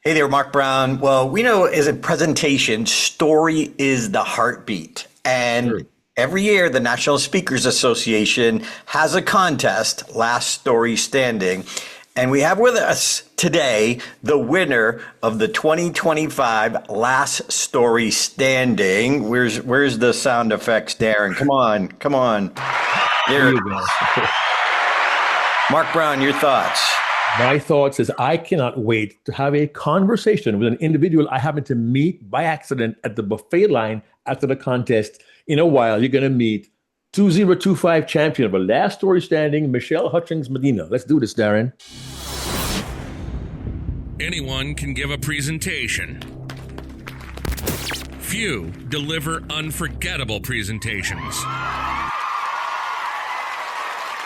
Hey there, Mark Brown. Well, we know as a presentation, story is the heartbeat. And Sure. every year, the National Speakers Association has a contest, Last Story Standing. And we have with us today the winner of the 2025 Last Story Standing. Where's the sound effects, Darren? Come on. There There. you go. Mark Brown, your thoughts? My thoughts is I cannot wait to have a conversation with an individual I happen to meet by accident at the buffet line after the contest. In a while, you're going to meet 2025 champion of the Last Story Standing, Michelle Hutchings Medina. Let's do this, Darren. Anyone can give a presentation. Few deliver unforgettable presentations.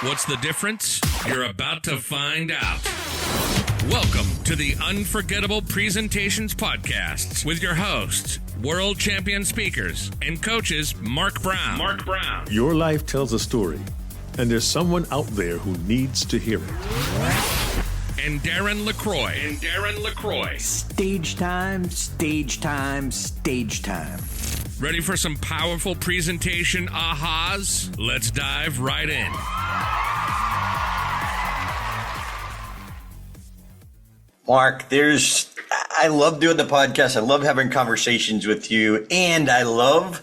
What's the difference? You're about to find out. Welcome to the Unforgettable Presentations Podcasts with your hosts, world champion speakers and coaches Mark Brown. Your life tells a story, and there's someone out there who needs to hear it. And Darren LaCroix. Stage time, stage time, stage time. Ready for some powerful presentation ahas? Let's dive right in. Mark, I love doing the podcast. I love having conversations with you, and I love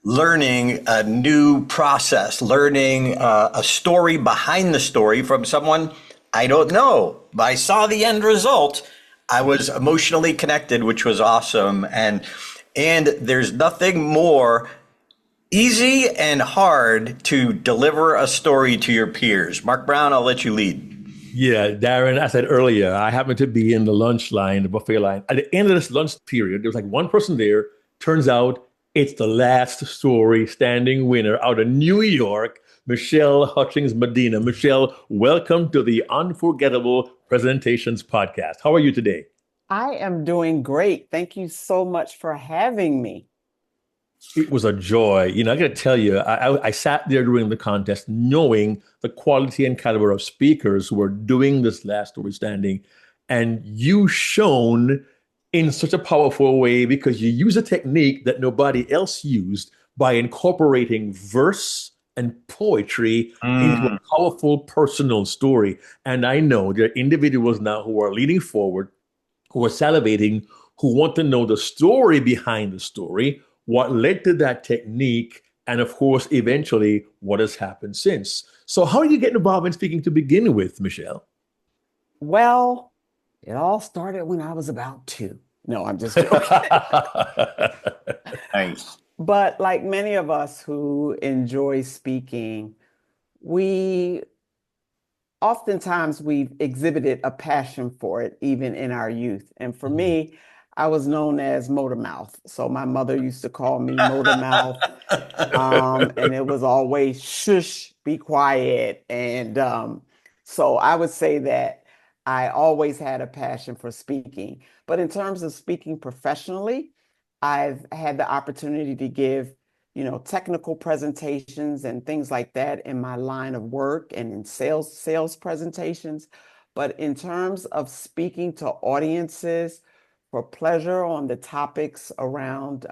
learning a new process, learning a story behind the story from someone I don't know. But I saw the end result. I was emotionally connected, which was awesome. And there's nothing more easy and hard to deliver a story to your peers. Mark Brown, I'll let you lead. Yeah, Darren, I said earlier, I happened to be in the lunch line, the buffet line. At the end of this lunch period, there was like one person there. Turns out it's the Last Story Standing winner out of New York, Michelle Hutchings Medina. Michelle, welcome to the Unforgettable Presentations Podcast. How are you today? I am doing great. Thank you so much for having me. It was a joy. I got to tell you, I sat there during the contest knowing the quality and caliber of speakers who were doing this Last Story Standing. And you shone in such a powerful way because you use a technique that nobody else used by incorporating verse and poetry into a powerful personal story. And I know there are individuals now who are leaning forward, who are salivating, who want to know the story behind the story, what led to that technique, and of course, eventually, what has happened since. So how did you get involved in speaking to begin with, Michelle? Well, it all started when I was about 2. No, I'm just joking. Nice. But like many of us who enjoy speaking, oftentimes we've exhibited a passion for it, even in our youth. And for me, I was known as Motor Mouth. So my mother used to call me Motor Mouth. And it was always shush, be quiet. And so I would say that I always had a passion for speaking. But in terms of speaking professionally, I've had the opportunity to give, technical presentations and things like that in my line of work and in sales presentations. But in terms of speaking to audiences for pleasure on the topics around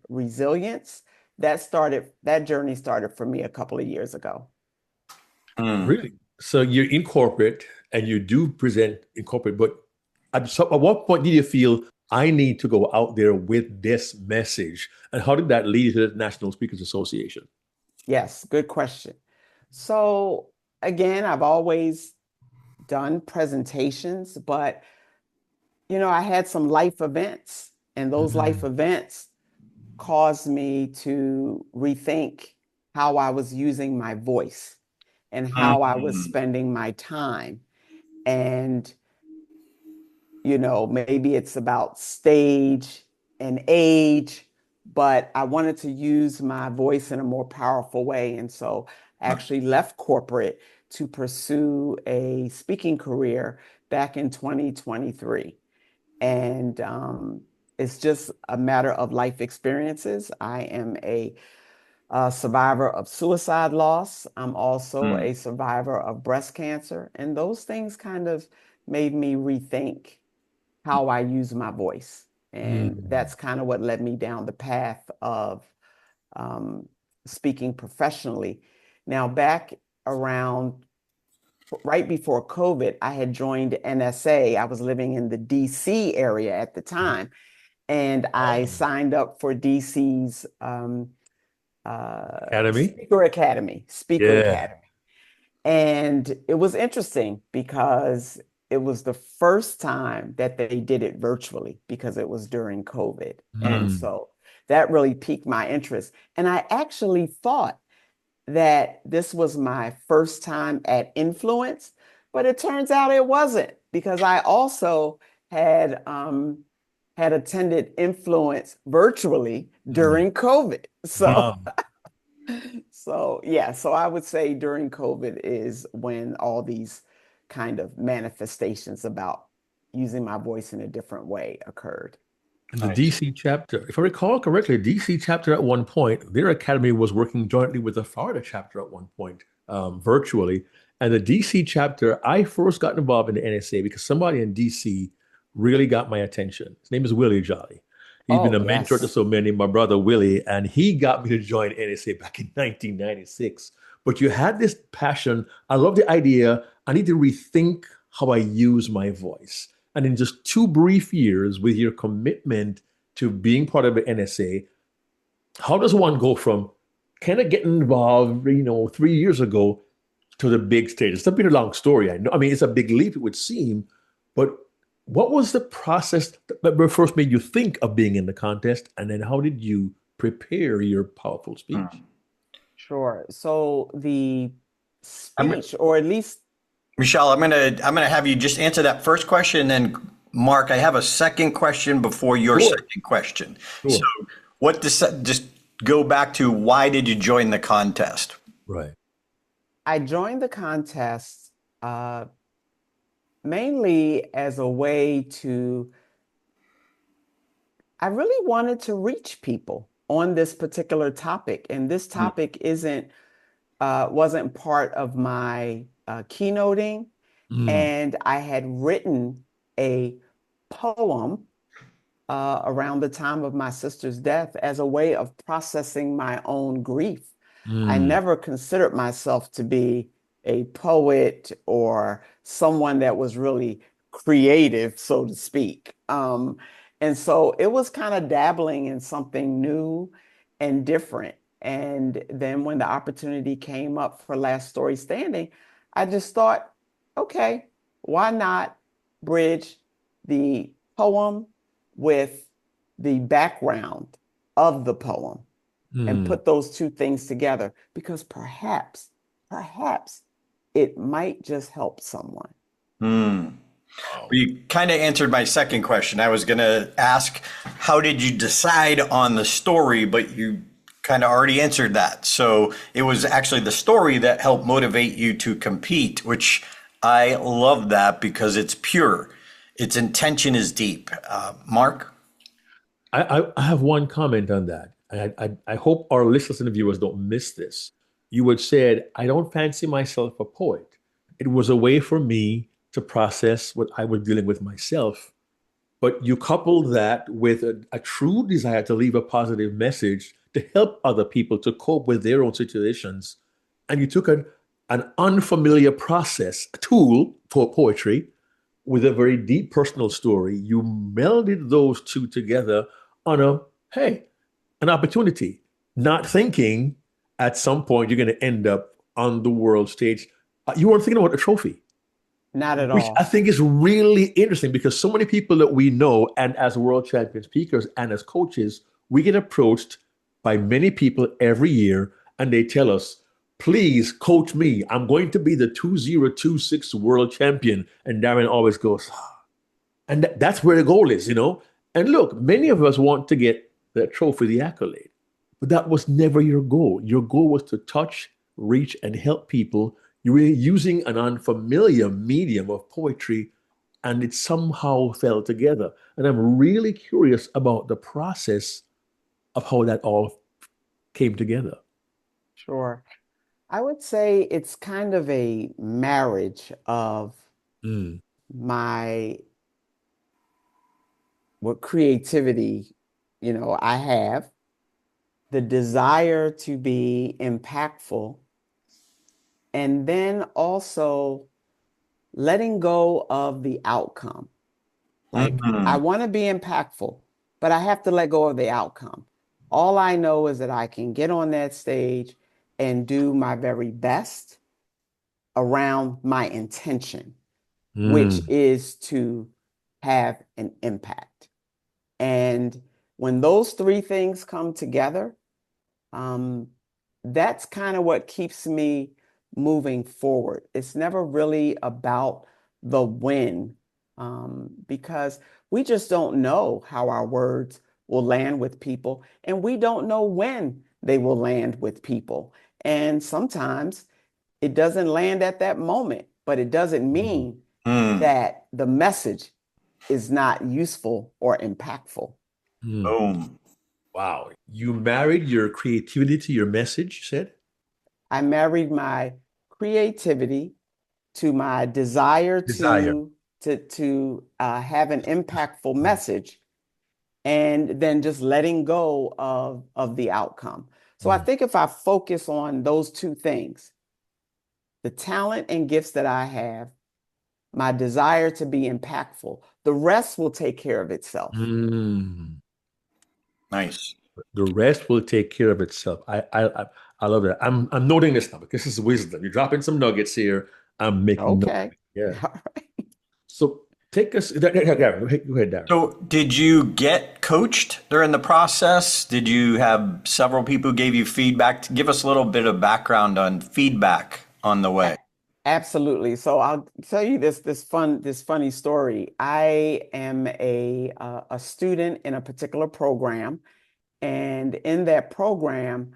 resilience, that journey started for me a couple of years ago. Really? So you're in corporate and you do present in corporate, but at what point did you feel I need to go out there with this message? And how did that lead to the National Speakers Association? Yes, good question. So again, I've always done presentations, but I had some life events, and those life events caused me to rethink how I was using my voice and how I was spending my time. And maybe it's about stage and age, but I wanted to use my voice in a more powerful way. And so I actually left corporate to pursue a speaking career back in 2023. And it's just a matter of life experiences. I am a survivor of suicide loss. I'm also a survivor of breast cancer. And those things kind of made me rethink how I use my voice. And Mm. that's kind of what led me down the path of um, speaking professionally. Now, back around right before COVID, I had joined NSA. I was living in the DC area at the time, and I signed up for DC's Academy? Speaker Yeah. Academy. And it was interesting because it was the first time that they did it virtually because it was during COVID. And Mm. so that really piqued my interest. And I actually thought that this was my first time at Influence, but it turns out it wasn't because I also had attended Influence virtually Mm. during COVID. So Wow. so yeah, so I would say during COVID is when all these kind of manifestations about using my voice in a different way occurred. And the Nice. DC chapter, if I recall correctly, DC chapter at one point, their academy was working jointly with the Florida chapter at one point, virtually. And the DC chapter, I first got involved in the NSA because somebody in DC really got my attention. His name is Willie Jolly. He's been Oh, a mentor to yes. so many, my brother Willie, and he got me to join NSA back in 1996. But you had this passion. I love the idea. I need to rethink how I use my voice. And in just 2 brief years, with your commitment to being part of the NSA, how does one go from kind of getting involved, 3 years ago to the big stage? It's a bit a long story. I know. I mean, it's a big leap, it would seem. But what was the process that first made you think of being in the contest? And then how did you prepare your powerful speech? Mm. Sure. So the I'm, speech, or at least Michelle, I'm gonna have you just answer that first question, and then Mark, I have a second question before your Sure, second question. So, sure. just go back to why did you join the contest? Right. I joined the contest uh, mainly as a way to, I really wanted to reach people on this particular topic. And this Mm, topic wasn't part of my keynoting. Mm, And I had written a poem around the time of my sister's death as a way of processing my own grief. I mm, never considered myself to be a poet or someone that was really creative, so to speak. And so it was kind of dabbling in something new and different. And then when the opportunity came up for Last Story Standing, I just thought, okay, why not bridge the poem with the background of the poem and mm. put those two things together because perhaps it might just help someone. mm. Wow. You kind of answered my second question. I was gonna ask, how did you decide on the story, but you kind of already answered that. So it was actually the story that helped motivate you to compete, which I love that because it's pure. Its intention is deep. Mark? I have one comment on that. I hope our listeners and viewers don't miss this. You had said, I don't fancy myself a poet. It was a way for me to process what I was dealing with myself. But you coupled that with a true desire to leave a positive message to help other people to cope with their own situations. And you took an unfamiliar process, a tool for poetry, with a very deep personal story. You melded those two together on hey, an opportunity, not thinking at some point you're going to end up on the world stage. You weren't thinking about a trophy, Not at which I all. think is really interesting because so many people that we know, and as world champion speakers and as coaches, we get approached by many people every year and they tell us, please coach me. I'm going to be the 2026 world champion. And Darren always goes, and that's where the goal is. And look, many of us want to get the trophy, the accolade, but that was never your goal. Your goal was to touch, reach, and help people. You were using an unfamiliar medium of poetry, and it somehow fell together. And I'm really curious about the process of how that all came together. Sure. I would say it's kind of a marriage of Mm, my what creativity, I have the desire to be impactful, and then also letting go of the outcome. Like, I want to be impactful, but I have to let go of the outcome. All I know is that I can get on that stage and do my very best around my intention, which is to have an impact. And when those three things come together, that's kind of what keeps me moving forward. It's never really about the win, because we just don't know how our words will land with people, and we don't know when they will land with people. And sometimes it doesn't land at that moment, but it doesn't mean that the message is not useful or impactful. Boom. Wow. You married your creativity to your message, you said? I married my creativity to my desire Desire. to have an impactful message, and then just letting go of the outcome. So I think if I focus on those two things, the talent and gifts that I have, my desire to be impactful, the rest will take care of itself. Nice. The rest will take care of itself. I love that. I'm noting this now because this is wisdom. You're dropping some nuggets here. I'm making notes. Okay. Yeah. All right. So take us. Go ahead, Darren. So did you get coached during the process? Did you have several people who gave you feedback? Give us a little bit of background on feedback on the way. Absolutely. So I'll tell you this funny story. I am a student in a particular program, and in that program,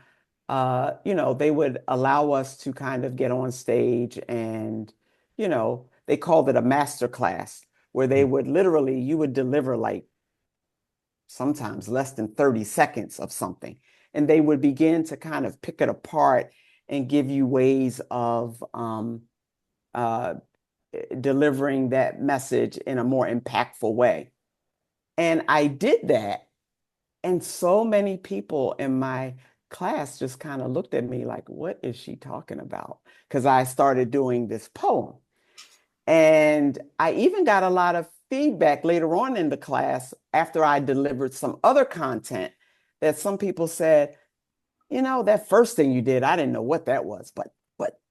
they would allow us to kind of get on stage, and they called it a master class, where they would literally, you would deliver like sometimes less than 30 seconds of something, and they would begin to kind of pick it apart and give you ways of uh, delivering that message in a more impactful way. And I did that. And so many people in my class just kind of looked at me like, what is she talking about? Because I started doing this poem. And I even got a lot of feedback later on in the class after I delivered some other content, that some people said, that first thing you did, I didn't know what that was, but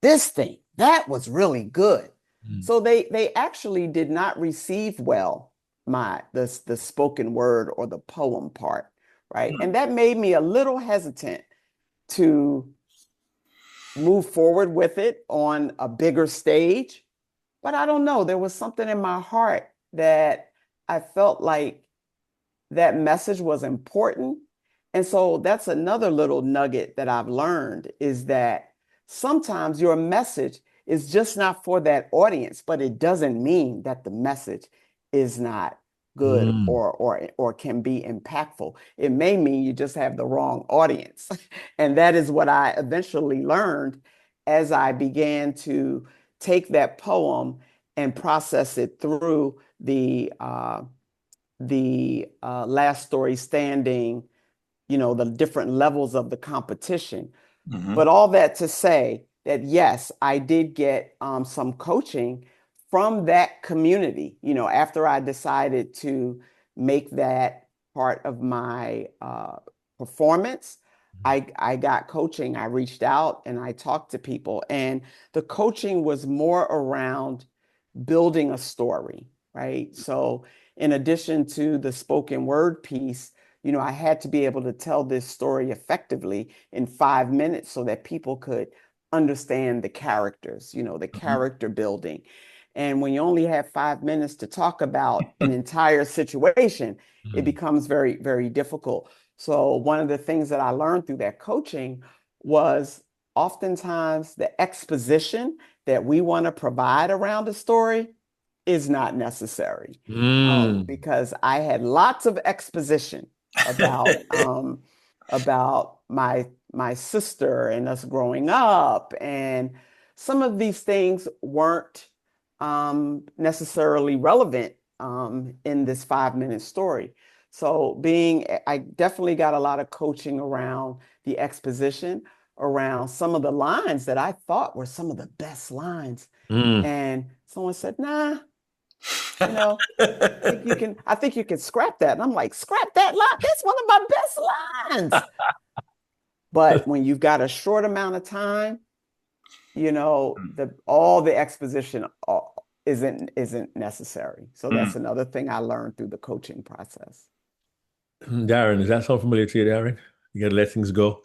this thing, that was really good. So they actually did not receive well the spoken word or the poem part, right? And that made me a little hesitant to move forward with it on a bigger stage. But I don't know, there was something in my heart that I felt like that message was important. And so that's another little nugget that I've learned, is that sometimes your message is just not for that audience, but it doesn't mean that the message is not good or can be impactful. It may mean you just have the wrong audience. And that is what I eventually learned as I began to take that poem and process it through the last story standing, the different levels of the competition. But all that to say that, yes, I did get some coaching from that community. After I decided to make that part of my performance, I got coaching. I reached out and I talked to people, and the coaching was more around building a story, right? So in addition to the spoken word piece, I had to be able to tell this story effectively in 5 minutes so that people could understand the characters, the character building. And when you only have 5 minutes to talk about an entire situation, it becomes very, very difficult. So one of the things that I learned through that coaching was oftentimes the exposition that we want to provide around a story is not necessary. Because I had lots of exposition about my sister and us growing up, and some of these things weren't necessarily relevant in this 5-minute story. So I definitely got a lot of coaching around the exposition, around some of the lines that I thought were some of the best lines. Mm. And someone said, nah, you know, I think you can scrap that. And I'm like, scrap that line? That's one of my best lines. But when you've got a short amount of time, all the exposition isn't necessary. So that's another thing I learned through the coaching process. Darren, is that sound familiar to you, Darren? You gotta let things go.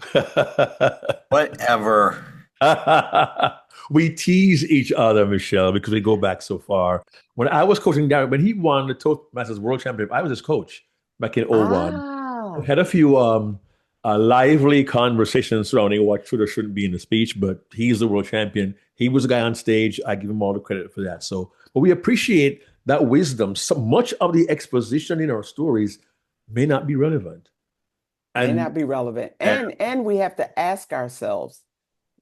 Whatever. We tease each other, Michelle, because we go back so far. When I was coaching Darren, when he won the Toastmasters World Championship, I was his coach back in '01. Ah, Had a few lively conversations surrounding what should or shouldn't be in the speech, but he's the world champion. He was the guy on stage. I give him all the credit for that. So, but we appreciate that wisdom. So much of the exposition in our stories may not be relevant. may not be relevant. And we have to ask ourselves,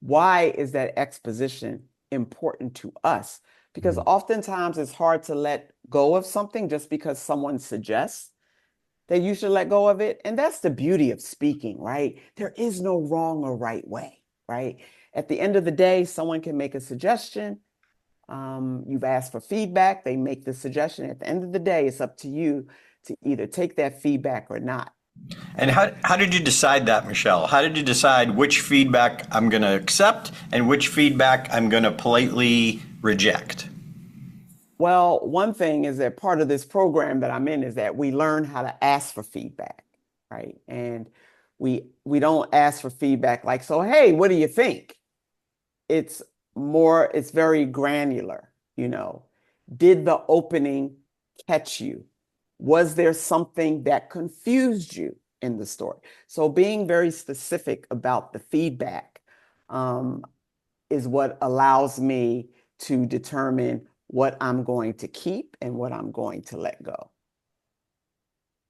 why is that exposition important to us? Because oftentimes it's hard to let go of something just because someone suggests that you should let go of it. And that's the beauty of speaking, right? There is no wrong or right way, right? At the end of the day, someone can make a suggestion. You've asked for feedback, they make the suggestion. At the end of the day, it's up to you to either take that feedback or not. And how did you decide that, Michelle? How did you decide which feedback I'm going to accept and which feedback I'm going to politely reject? Well, one thing is that part of this program that I'm in is that we learn how to ask for feedback, right? And we don't ask for feedback like, so, hey, what do you think? It's very granular, Did the opening catch you? Was there something that confused you in the story? So being very specific about the feedback is what allows me to determine what I'm going to keep and what I'm going to let go.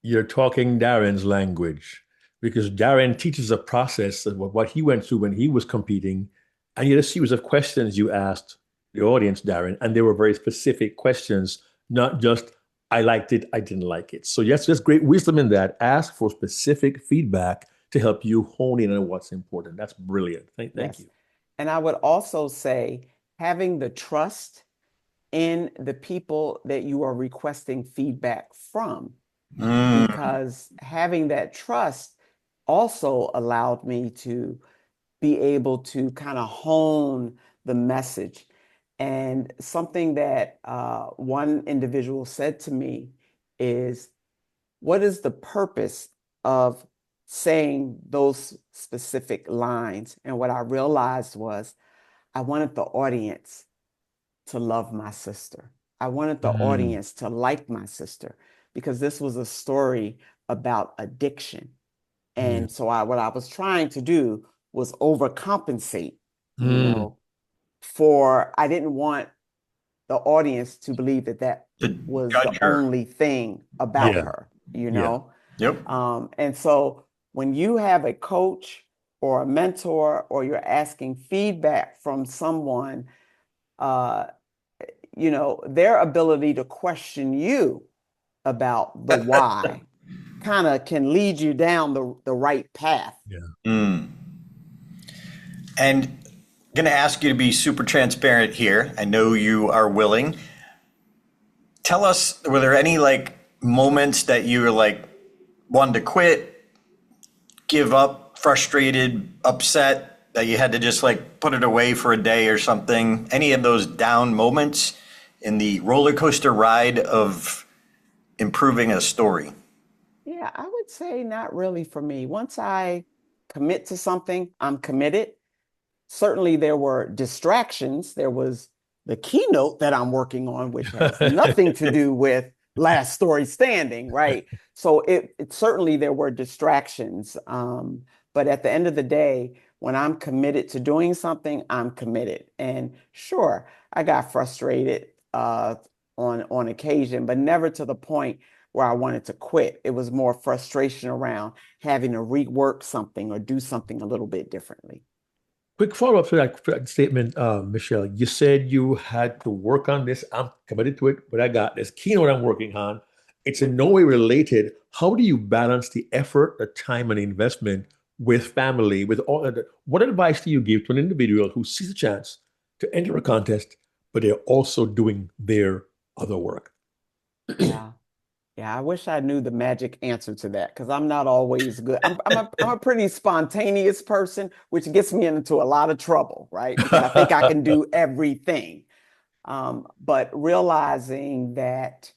You're talking Darren's language because Darren teaches a process of what he went through when he was competing. And you had a series of questions you asked the audience, Darren, and they were very specific questions, not just, I liked it, I didn't like it. So yes, there's great wisdom in that. Ask for specific feedback to help you hone in on what's important. That's brilliant. Thank you. And I would also say having the trust in the people that you are requesting feedback from, because having that trust also allowed me to be able to kind of hone the message. And something that one individual said to me is, what is the purpose of saying those specific lines? And what I realized was I wanted the audience to love my sister. I wanted the audience to like my sister because this was a story about addiction. And so what I was trying to do was overcompensate, I didn't want the audience to believe that was the only thing about her, Yep. And so when you have a coach or a mentor or you're asking feedback from someone, their ability to question you about the why kind of can lead you down the right path. And I'm going to ask you to be super transparent here. I know you are willing. Tell us, were there any moments that you were wanted to quit, give up, frustrated, upset, that you had to just put it away for a day or something? Any of those down moments in the roller coaster ride of improving a story? Yeah, I would say not really for me. Once I commit to something, I'm committed. Certainly there were distractions. There was the keynote that I'm working on, which has nothing to do with Last Story Standing, right? So it certainly there were distractions. But at the end of the day, when I'm committed to doing something, I'm committed. And sure, I got frustrated on occasion, but never to the point where I wanted to quit. It was more frustration around having to rework something or do something a little bit differently. Quick follow-up to that statement, Michelle. You said you had to work on this. I'm committed to it, but I got this keynote I'm working on. It's in no way related. How do you balance the effort, the time, and the investment with family, with all of that? What advice do you give to an individual who sees a chance to enter a contest, but they're also doing their other work? Yeah. Yeah, I wish I knew the magic answer to that because I'm not always good. I'm a pretty spontaneous person, which gets me into a lot of trouble, right? Because I think I can do everything. But realizing that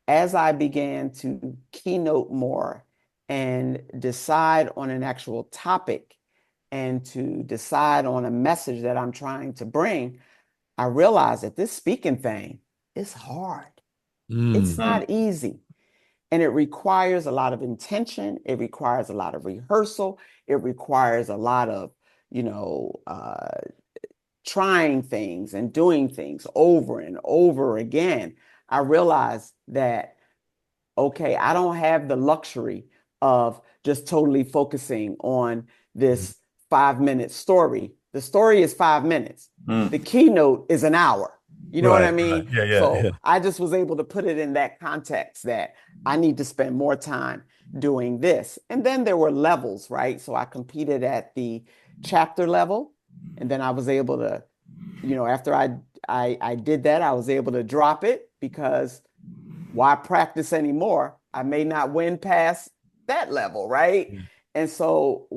as I began to keynote more and decide on an actual topic and to decide on a message that I'm trying to bring, I realized that this speaking thing is hard. It's Mm, not easy. And it requires a lot of intention. It requires a lot of rehearsal. It requires a lot of, you know, trying things and doing things over and over again. I realized that, okay, I don't have the luxury of just totally focusing on this 5 minute story. The story is 5 minutes. The keynote is an hour. You know what I right, right. mean? Yeah, yeah, yeah. So I just was able to put it in that context that I need to spend more time doing this. And then there were levels, right? So I competed at the chapter level, and then I was able to, after I did that, I was able to drop it because why practice anymore? I may not win past that level, right? Mm, And so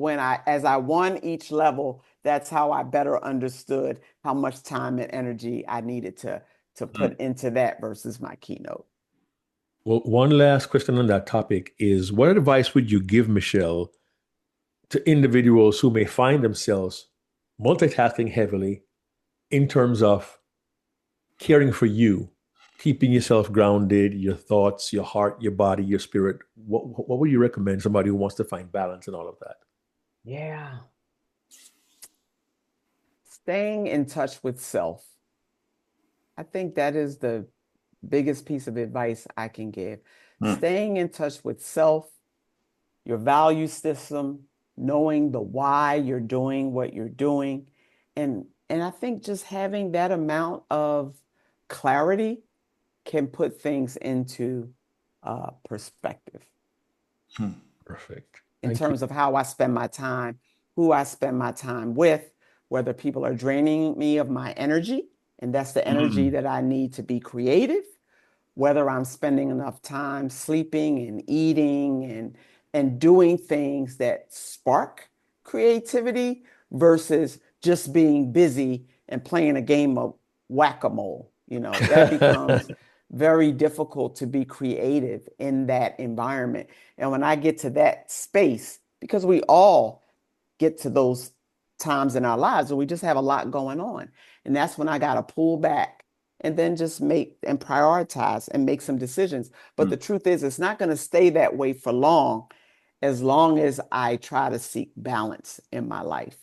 as I won each level, that's how I better understood how much time and energy I needed to put into that versus my keynote. Well, one last question on that topic is what advice would you give, Michelle, to individuals who may find themselves multitasking heavily in terms of caring for you, keeping yourself grounded, your thoughts, your heart, your body, your spirit? What would you recommend somebody who wants to find balance in all of that? Yeah. Staying in touch with self. I think that is the biggest piece of advice I can give. Staying in touch with self, your value system, knowing the why you're doing what you're doing. And I think just having that amount of clarity can put things into perspective Perfect. in Thank you. terms of how I spend my time, who I spend my time with, whether people are draining me of my energy, and that's the energy that I need to be creative, whether I'm spending enough time sleeping and eating and doing things that spark creativity versus just being busy and playing a game of whack-a-mole. That becomes very difficult to be creative in that environment. And when I get to that space, because we all get to those times in our lives where we just have a lot going on. And that's when I got to pull back and then just make and prioritize and make some decisions. But the truth is, it's not going to stay that way for long as I try to seek balance in my life.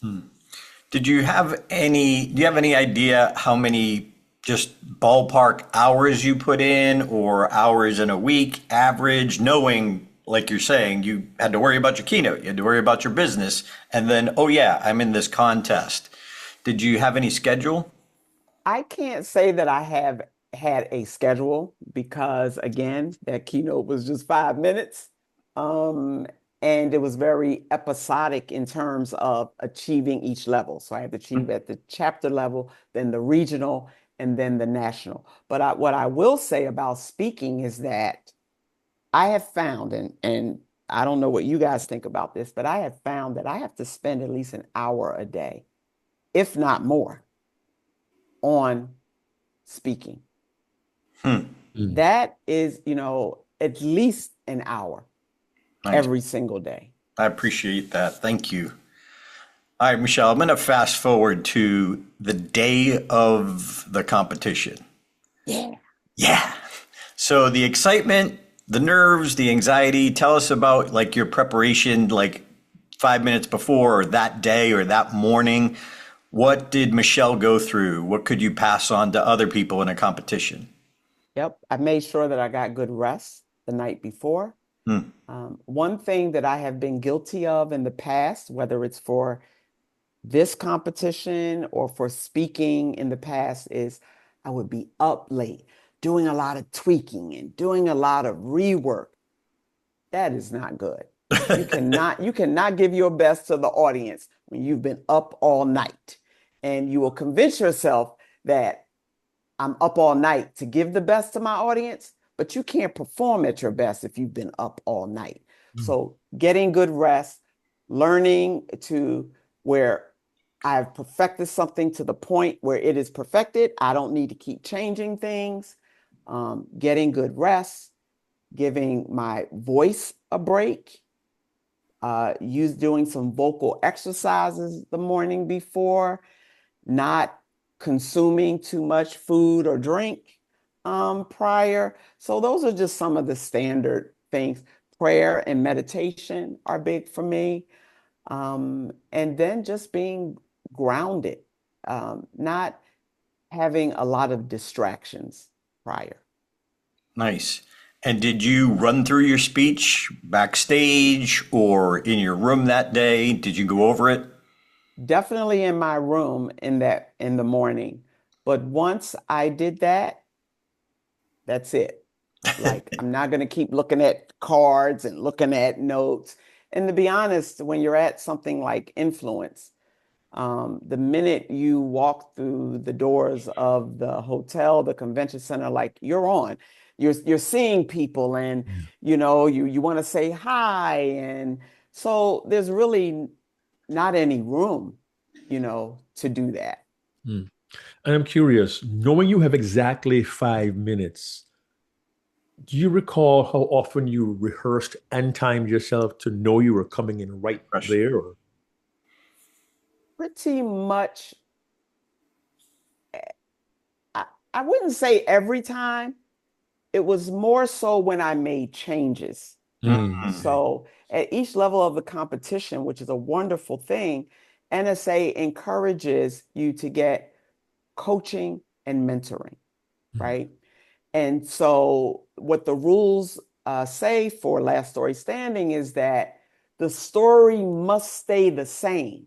Do you have any idea how many just ballpark hours you put in or hours in a week average, knowing, like you're saying, you had to worry about your keynote, you had to worry about your business, and then, oh yeah, I'm in this contest. Did you have any schedule? I can't say that I have had a schedule because, again, that keynote was just 5 minutes. Um, and it was very episodic in terms of achieving each level. So I had to achieve at the chapter level, then the regional, and then the national. But what I will say about speaking is that I have found, and I don't know what you guys think about this, but I have found that I have to spend at least an hour a day, if not more, on speaking. Mm. That is, at least an hour Nice. every single day. I appreciate that. Thank you. All right, Michelle, I'm going to fast forward to the day of the competition. Yeah. Yeah. So the excitement, the nerves, the anxiety, tell us about like your preparation, like 5 minutes before or that day or that morning. What did Michelle go through? What could you pass on to other people in a competition? Yep. I made sure that I got good rest the night before. One thing that I have been guilty of in the past, whether it's for this competition or for speaking in the past is I would be up late doing a lot of tweaking and doing a lot of rework. That is not good. You cannot give your best to the audience when you've been up all night. And you will convince yourself that I'm up all night to give the best to my audience, but you can't perform at your best if you've been up all night. So getting good rest, learning to where I've perfected something to the point where it is perfected. I don't need to keep changing things. Getting good rest, giving my voice a break, doing some vocal exercises the morning before, not consuming too much food or drink prior. So those are just some of the standard things. Prayer and meditation are big for me. And then just being grounded, not having a lot of distractions prior. Nice. And did you run through your speech backstage or in your room that day? Did you go over it? Definitely in my room in the morning. But once I did that, that's it. Like, I'm not going to keep looking at cards and looking at notes. And to be honest, when you're at something like Influence, the minute you walk through the doors of the hotel, the convention center, like you're on, you're seeing people, and you want to say hi, and so there's really not any room, to do that. And I'm curious, knowing you have exactly 5 minutes, do you recall how often you rehearsed and timed yourself to know you were coming in right there? Or? Pretty much, I wouldn't say every time. It was more so when I made changes. So at each level of the competition, which is a wonderful thing, NSA encourages you to get coaching and mentoring, right? And so what the rules say for Last Story Standing is that the story must stay the same.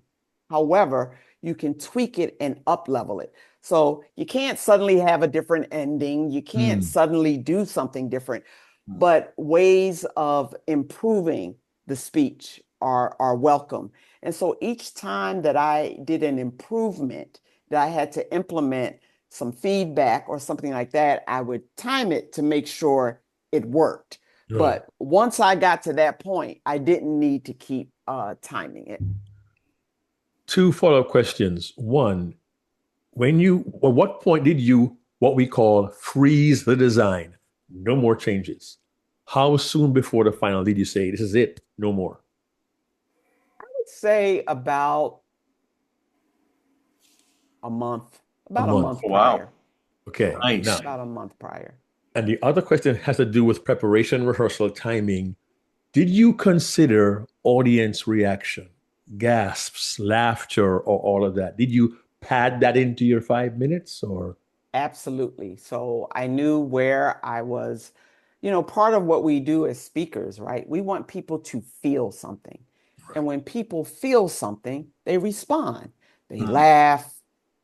However, you can tweak it and up-level it. So you can't suddenly have a different ending. You can't suddenly do something different. But ways of improving the speech are welcome. And so each time that I did an improvement, that I had to implement some feedback or something like that, I would time it to make sure it worked. Right. But once I got to that point, I didn't need to keep timing it. 2 follow-up questions. One, at what point did you, what we call, freeze the design? No more changes. How soon before the final did you say, this is it, no more? I would say about a month. About a month Wow. prior. Okay. Nice. Now, About a month prior. and the other question has to do with preparation, rehearsal, timing. Did you consider audience reaction, gasps, laughter, or all of that? Did you pad that into your 5 minutes, or? Absolutely. So I knew where I was. Part of what we do as speakers, right? We want people to feel something. And when people feel something, they respond. They laugh.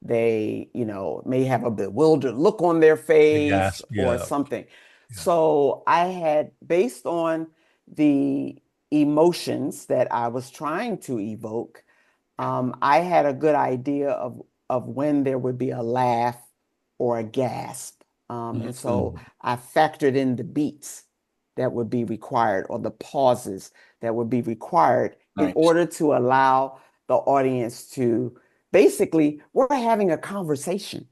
They, may have a bewildered look on their face gasp, or yeah. something. So I had, based on the emotions that I was trying to evoke, I had a good idea of when there would be a laugh or a gasp. And so I factored in the beats that would be required or the pauses that would be required in order to allow the audience to, basically, we're having a conversation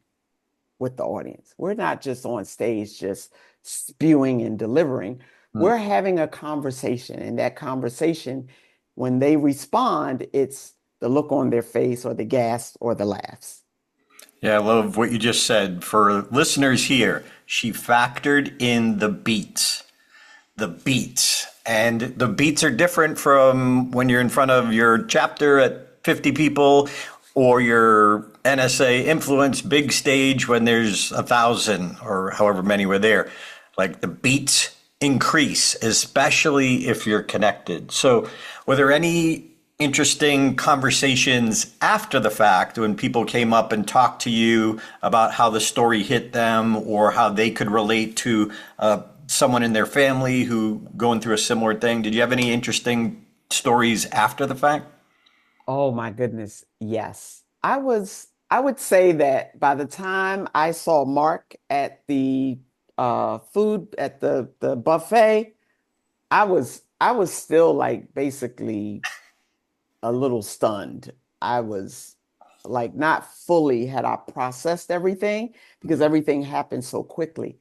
with the audience. We're not just on stage just spewing and delivering. We're having a conversation, and that conversation, when they respond, it's the look on their face or the gasp or the laughs. Yeah, I love what you just said. For listeners here, she factored in the beats. The beats. And the beats are different from when you're in front of your chapter at 50 people or your NSA Influence big stage when there's 1,000 or however many were there. Like, the beats increase, especially if you're connected. So were there any interesting conversations after the fact when people came up and talked to you about how the story hit them or how they could relate to someone in their family who going through a similar thing? Did you have any interesting stories after the fact? Oh my goodness, yes. I would say that by the time I saw Mark at the food at the buffet, I was still like basically a little stunned. I was like not fully had I processed everything because everything happened so quickly.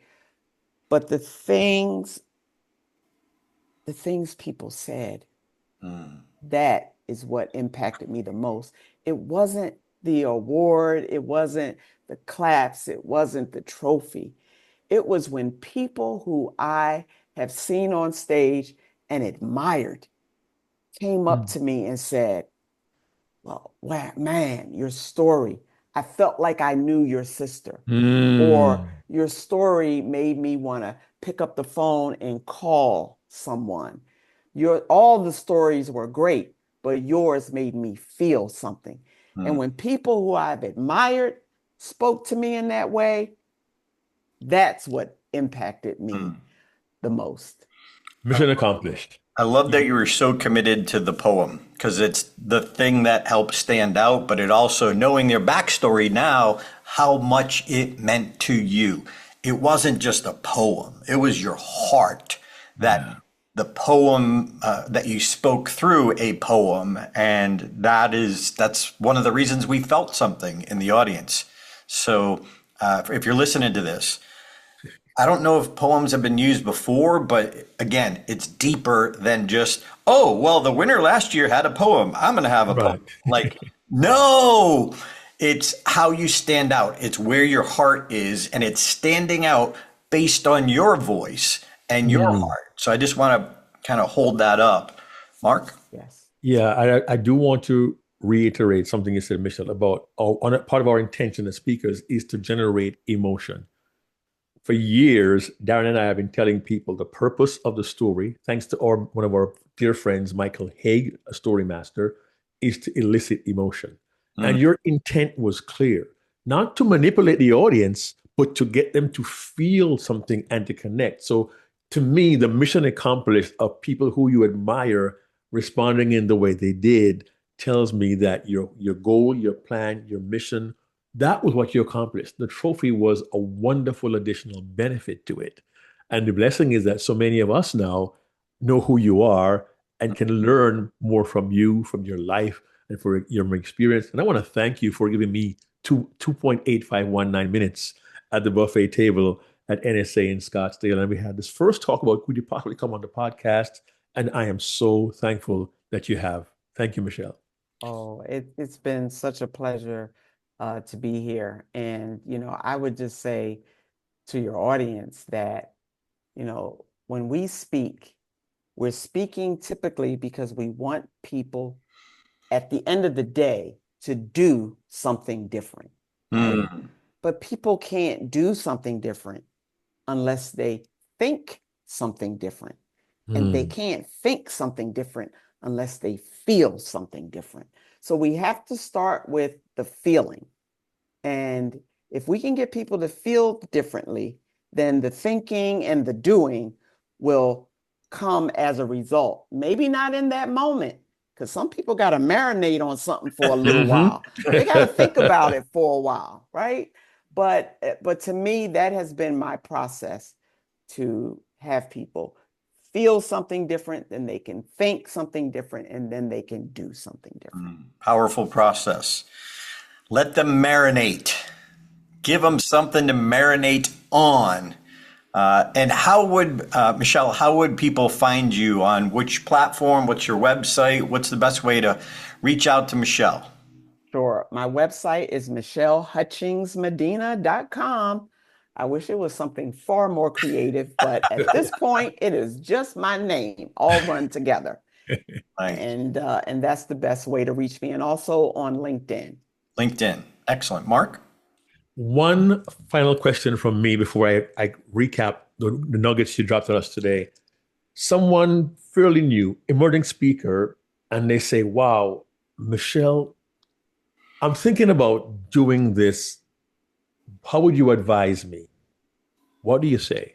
But the things people said, that is what impacted me the most. It wasn't the award, it wasn't the claps, it wasn't the trophy. It was when people who I have seen on stage and admired came up Mm. to me and said, well, wow, man, your story. I felt like I knew your sister, or Mm. your story made me want to pick up the phone and call someone. Your all the stories were great, but yours made me feel something. And Mm, when people who I've admired spoke to me in that way, that's what impacted me mm. the most. Mission accomplished. I love that you were so committed to the poem because it's the thing that helps stand out, but it also, knowing your backstory now, how much it meant to you. It wasn't just a poem, it was your heart that the poem that you spoke through a poem. And that's one of the reasons we felt something in the audience. So if you're listening to this, I don't know if poems have been used before, but again, it's deeper than just, oh, well, the winner last year had a poem. I'm going to have a poem. Right. Like, no, it's how you stand out. It's where your heart is, and it's standing out based on your voice and your Mm. heart. So I just want to kind of hold that up. Mark? Yes. Yeah, I do want to reiterate something you said, Michelle, about part of our intention as speakers is to generate emotion. For years, Darren and I have been telling people the purpose of the story, thanks to one of our dear friends, Michael Haig, a story master, is to elicit emotion. Mm, And your intent was clear, not to manipulate the audience, but to get them to feel something and to connect. So to me, the mission accomplished of people who you admire responding in the way they did tells me that your goal, your plan, your mission, that was what you accomplished. The trophy was a wonderful additional benefit to it. And the blessing is that so many of us now know who you are and can learn more from you, from your life, and for your experience. And I want to thank you for giving me 2.8519 minutes at the buffet table at NSA in Scottsdale. And we had this first talk about could you possibly come on the podcast? And I am so thankful that you have. Thank you, Michelle. Oh, it's been such a pleasure to be here. And, I would just say to your audience that, when we speak, we're speaking typically because we want people at the end of the day to do something different, right? mm, But people can't do something different unless they think something different. And they Mm. can't think something different unless they feel something different. So we have to start with the feeling. And if we can get people to feel differently, then the thinking and the doing will come as a result. Maybe not in that moment, because some people got to marinate on something for a little Mhm. while. They got to think about it for a while, right? But to me, that has been my process to have people feel something different, then they can think something different, and then they can do something different. Powerful process. Let them marinate. Give them something to marinate on. And Michelle, how would people find you on which platform? What's your website? What's the best way to reach out to Michelle? Sure. My website is michellehutchingsmedina.com. I wish it was something far more creative, but at this point, it is just my name, all run together. Nice. And that's the best way to reach me. And also on LinkedIn. LinkedIn. Excellent. Mark? One final question from me before I recap the nuggets you dropped on us today. Someone fairly new, emerging speaker, and they say, wow, Michelle, I'm thinking about doing this. How would you advise me? What do you say?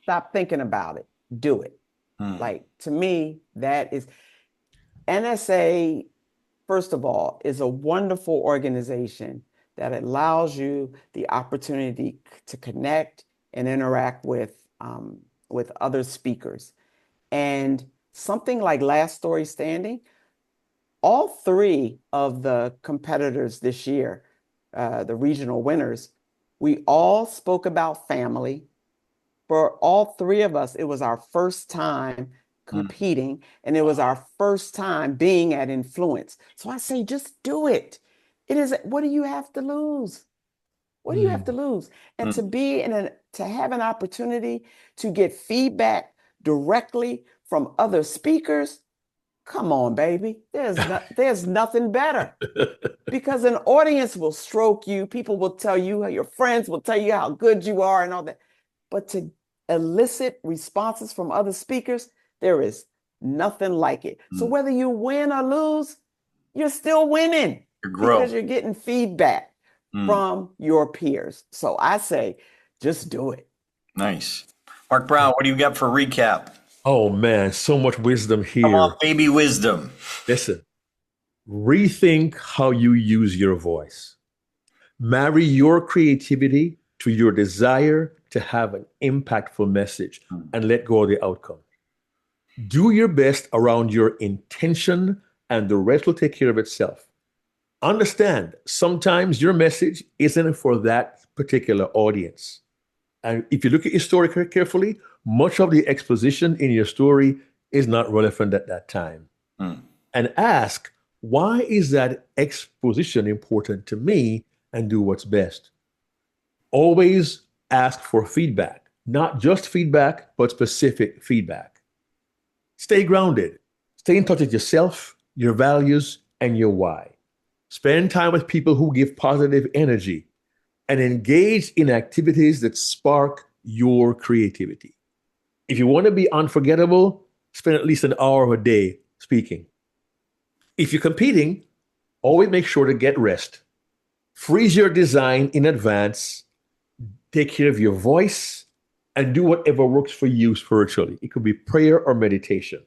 Stop thinking about it. Do it. Like, to me, that is NSA, first of all, is a wonderful organization that allows you the opportunity to connect and interact with other speakers. And something like Last Story Standing, all three of the competitors this year, the regional winners, we all spoke about family. For all three of us, it was our first time competing, and it was our first time being at Influence. So I say, just do it. It is, what do you have to lose? What do you have to lose? And to have an opportunity to get feedback directly from other speakers, come on, baby. There's nothing better. Because an audience will stroke you. People will tell you, your friends will tell you how good you are and all that. But to elicit responses from other speakers, there is nothing like it. So whether you win or lose, you're still winning because you're getting feedback from your peers. So I say, just do it. Nice. Mark Brown, what do you got for recap? Oh man, so much wisdom here. Come on, baby wisdom. Listen, rethink how you use your voice. Marry your creativity to your desire to have an impactful message and let go of the outcome. Do your best around your intention and the rest will take care of itself. Understand, sometimes your message isn't for that particular audience. And if you look at your story carefully, much of the exposition in your story is not relevant at that time. And ask, why is that exposition important to me, and do what's best. Always ask for feedback, not just feedback, but specific feedback. Stay grounded. Stay in touch with yourself, your values, and your why. Spend time with people who give positive energy and engage in activities that spark your creativity. If you want to be unforgettable, spend at least an hour a day speaking. If you're competing, always make sure to get rest. Freeze your design in advance. Take care of your voice and do whatever works for you spiritually. It could be prayer or meditation.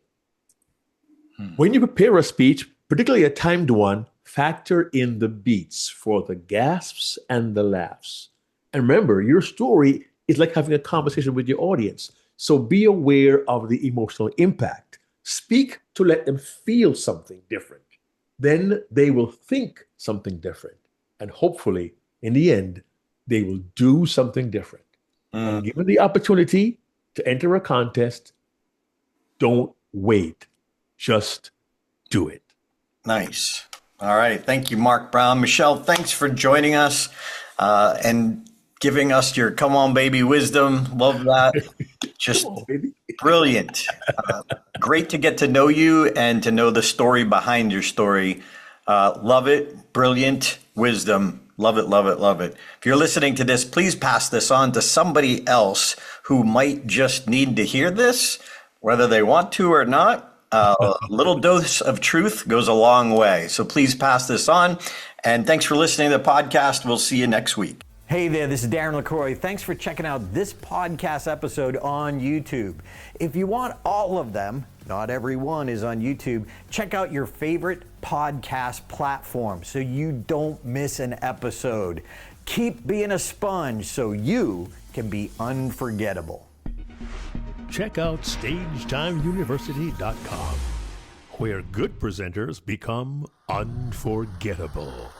When you prepare a speech, particularly a timed one, factor in the beats for the gasps and the laughs. And remember, your story is like having a conversation with your audience. So be aware of the emotional impact. Speak to let them feel something different. Then they will think something different. And hopefully, in the end, they will do something different. And given the opportunity to enter a contest, don't wait. Just do it. Nice. All right. Thank you, Mark Brown. Michelle, thanks for joining us and giving us your come on, baby wisdom. Love that. Just brilliant. Great to get to know you and to know the story behind your story. Love it. Brilliant wisdom. Love it, love it, love it. If you're listening to this, please pass this on to somebody else who might just need to hear this, whether they want to or not. A little dose of truth goes a long way. So please pass this on. And thanks for listening to the podcast. We'll see you next week. Hey there, this is Darren LaCroix. Thanks for checking out this podcast episode on YouTube. If you want all of them, not every one is on YouTube, check out your favorite podcast platform so you don't miss an episode. Keep being a sponge so you can be unforgettable. Check out StagetimeUniversity.com, where good presenters become unforgettable.